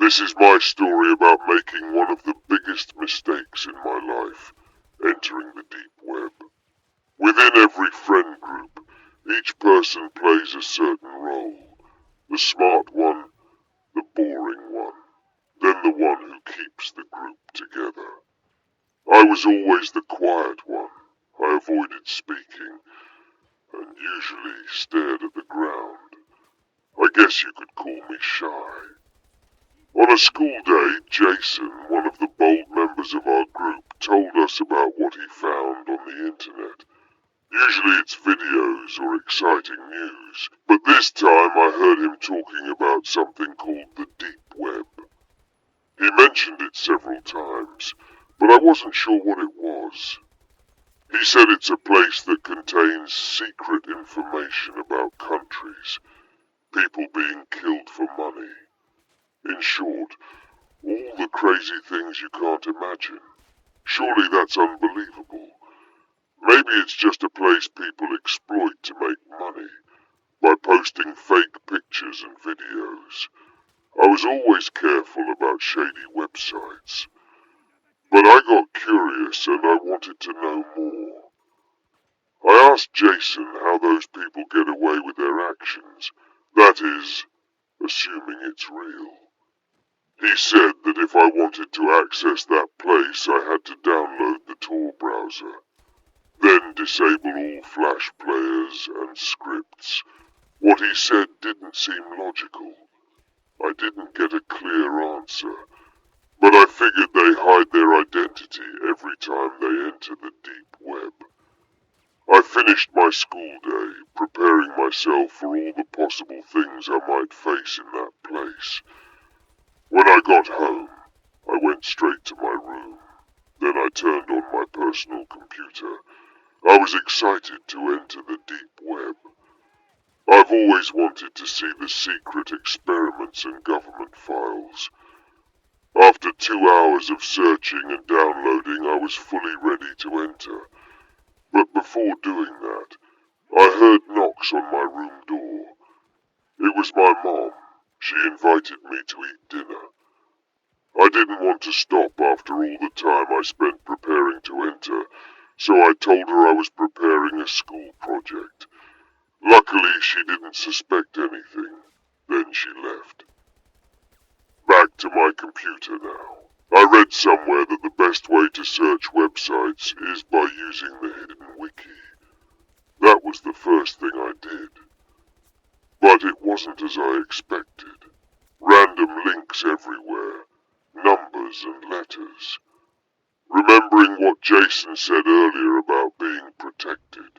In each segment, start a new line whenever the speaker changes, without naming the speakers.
This is my story about making one of the biggest mistakes in my life, entering the deep web. Within every friend group, each person plays a certain role. The smart one, the boring one, then the one who keeps the group together. I was always the quiet one. I avoided speaking and usually stared at the ground. I guess you could call me shy. On a school day, Jason, one of the bold members of our group, told us about what he found on the internet. Usually it's videos or exciting news, but this time I heard him talking about something called the deep web. He mentioned it several times, but I wasn't sure what it was. He said it's a place that contains secret information about countries, people being killed for money. In short, all the crazy things you can't imagine. Surely that's unbelievable. Maybe it's just a place people exploit to make money by posting fake pictures and videos. I was always careful about shady websites, but I got curious and I wanted to know more. I asked Jason how those people get away with their actions, that is, assuming it's real. He said that if I wanted to access that place, I had to download the Tor browser, then disable all Flash players and scripts. What he said didn't seem logical. I didn't get a clear answer, but I figured they hide their identity every time they enter the deep web. I finished my school day, preparing myself for all the possible things I might face in that place. When I got home, I went straight to my room. Then I turned on my personal computer. I was excited to enter the deep web. I've always wanted to see the secret experiments and government files. After 2 hours of searching and downloading, I was fully ready to enter. But before doing that, I heard knocks on my room door. It was my mom. She invited me to eat dinner. I didn't want to stop after all the time I spent preparing to enter, so I told her I was preparing a school project. Luckily, she didn't suspect anything. Then she left. Back to my computer now. I read somewhere that the best way to search websites is by using the hidden wiki. That was the first thing I did. But it wasn't as I expected. Random links everywhere, numbers and letters. Remembering what Jason said earlier about being protected,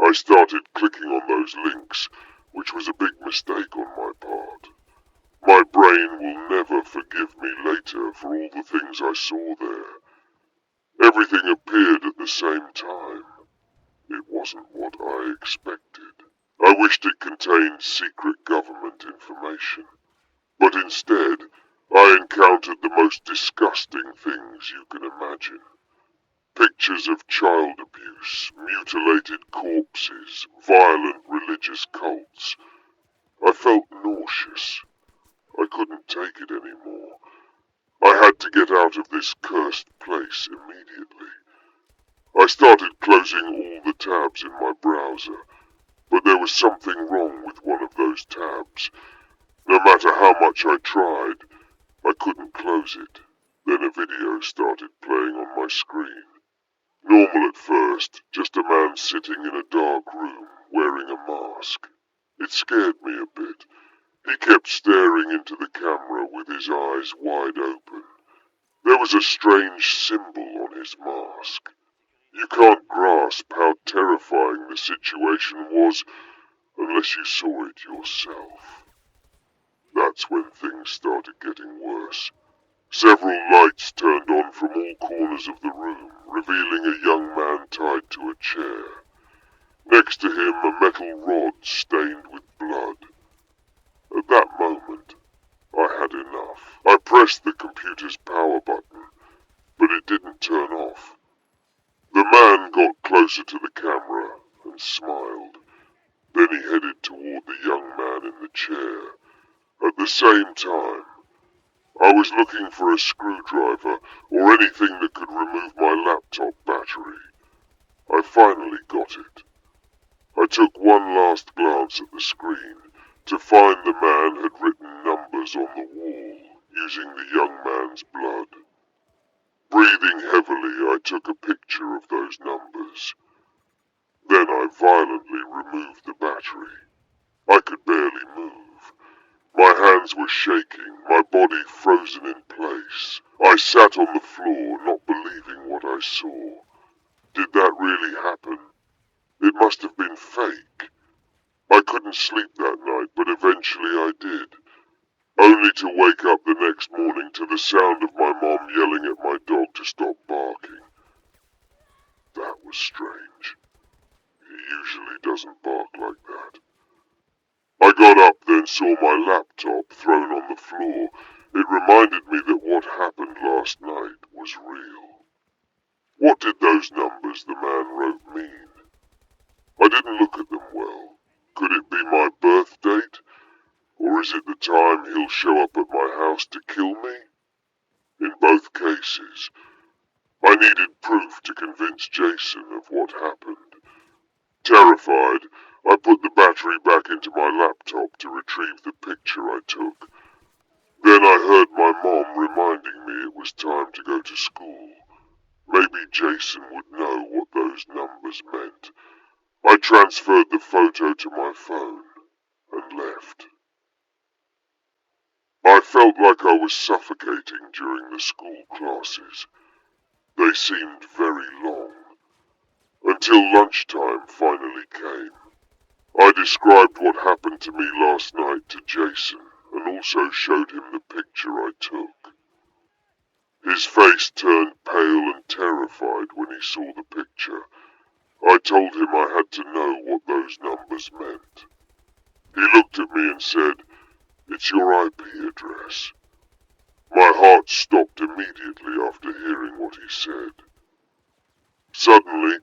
I started clicking on those links, which was a big mistake on my part. My brain will never forgive me later for all the things I saw there. Everything appeared at the same time. It wasn't what I expected. I wished it contained secret government information, but instead, I encountered the most disgusting things you can imagine. Pictures of child abuse, mutilated corpses, violent religious cults. I felt nauseous. I couldn't take it anymore. I had to get out of this cursed place immediately. I started closing all the tabs in my browser, but there was something wrong with one of those tabs. No matter how much I tried, I couldn't close it. Then a video started playing on my screen. Normal at first, just a man sitting in a dark room, wearing a mask. It scared me a bit. He kept staring into the camera with his eyes wide open. There was a strange symbol on his mask. You can't grasp how terrifying the situation was unless you saw it yourself. That's when things started getting worse. Several lights turned on from all corners of the room, revealing a young man tied to a chair. Next to him, a metal rod stained with blood. At that moment, I had enough. I pressed the computer's power button, but it didn't turn off. The man got closer to the camera and smiled. Then he headed toward the young man in the chair. At the same time, I was looking for a screwdriver or anything that could remove my laptop battery. I finally got it. I took one last glance at the screen to find the man had written numbers on the wall using the young man's blood. Breathing heavily, I took a picture of those numbers. Then I violently removed the battery. I could barely move. My hands were shaking, my body frozen in place. I sat on the floor, not believing what I saw. Did that really happen? It must have been fake. I couldn't sleep that night, but eventually I did, only to wake up the next morning to the sound of my mom yelling at my dog to stop barking. That was strange. He usually doesn't bark like that. I got up, then saw my laptop thrown on the floor. It reminded me that what happened last night was real. What did those numbers the man wrote mean? I didn't look at them well. Could it be my birth date? Or is it the time he'll show up at my house to kill me? In both cases, I needed proof to convince Jason of what happened. Terrified, I put the battery back into my laptop to retrieve the picture I took. Then I heard my mom reminding me it was time to go to school. Maybe Jason would know what those numbers meant. I transferred the photo to my phone and left. I felt like I was suffocating during the school classes. They seemed very long, until lunchtime finally came. I described what happened to me last night to Jason and also showed him the picture I took. His face turned pale and terrified when he saw the picture. I told him I had to know what those numbers meant. He looked at me and said, "It's your IP address." My heart stopped immediately after hearing what he said. Suddenly,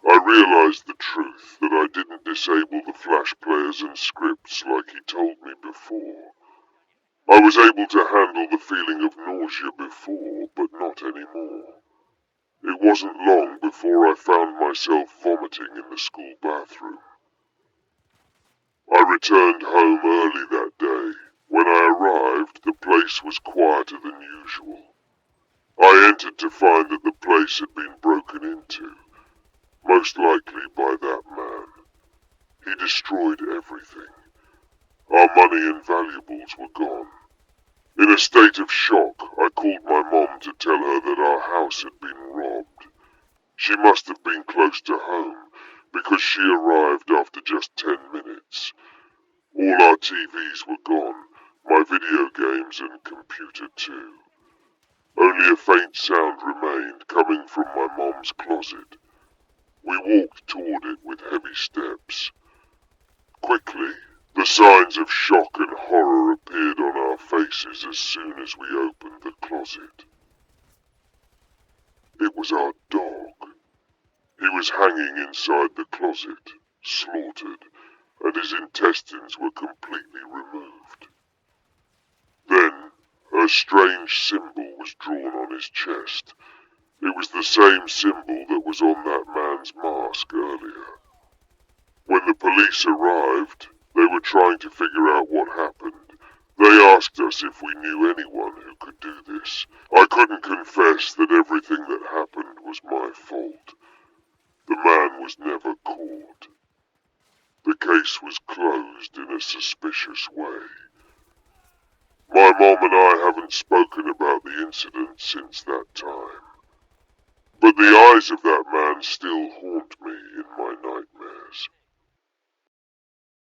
I realized the truth that I didn't disable the flash players and scripts like he told me before. I was able to handle the feeling of nausea before, but not anymore. It wasn't long before I found myself vomiting in the school bathroom. I returned home early that day. When I arrived, the place was quieter than usual. I entered to find that the place had been broken into, most likely by that man. He destroyed everything. Our money and valuables were gone. In a state of shock, I called my mom to tell her that our house had been robbed. She must have been close to home, because she arrived after just 10 minutes. All our TVs were gone, my video games and computer too. Only a faint sound remained, coming from my mom's closet. We walked toward it with heavy steps. Quickly, the signs of shock and horror appeared on our faces as soon as we opened the closet. It was our dog. He was hanging inside the closet, slaughtered, and his intestines were completely removed. Then, a strange symbol was drawn on his chest. It was the same symbol that was on that man's mask earlier. When the police arrived, they were trying to figure out what happened. They asked us if we knew anyone who could do this. I couldn't confess that everything that happened was my fault. The man was never caught. The case was closed in a suspicious way. My mom and I haven't spoken about the incident since that time. But the eyes of that man still haunt me in my nightmares.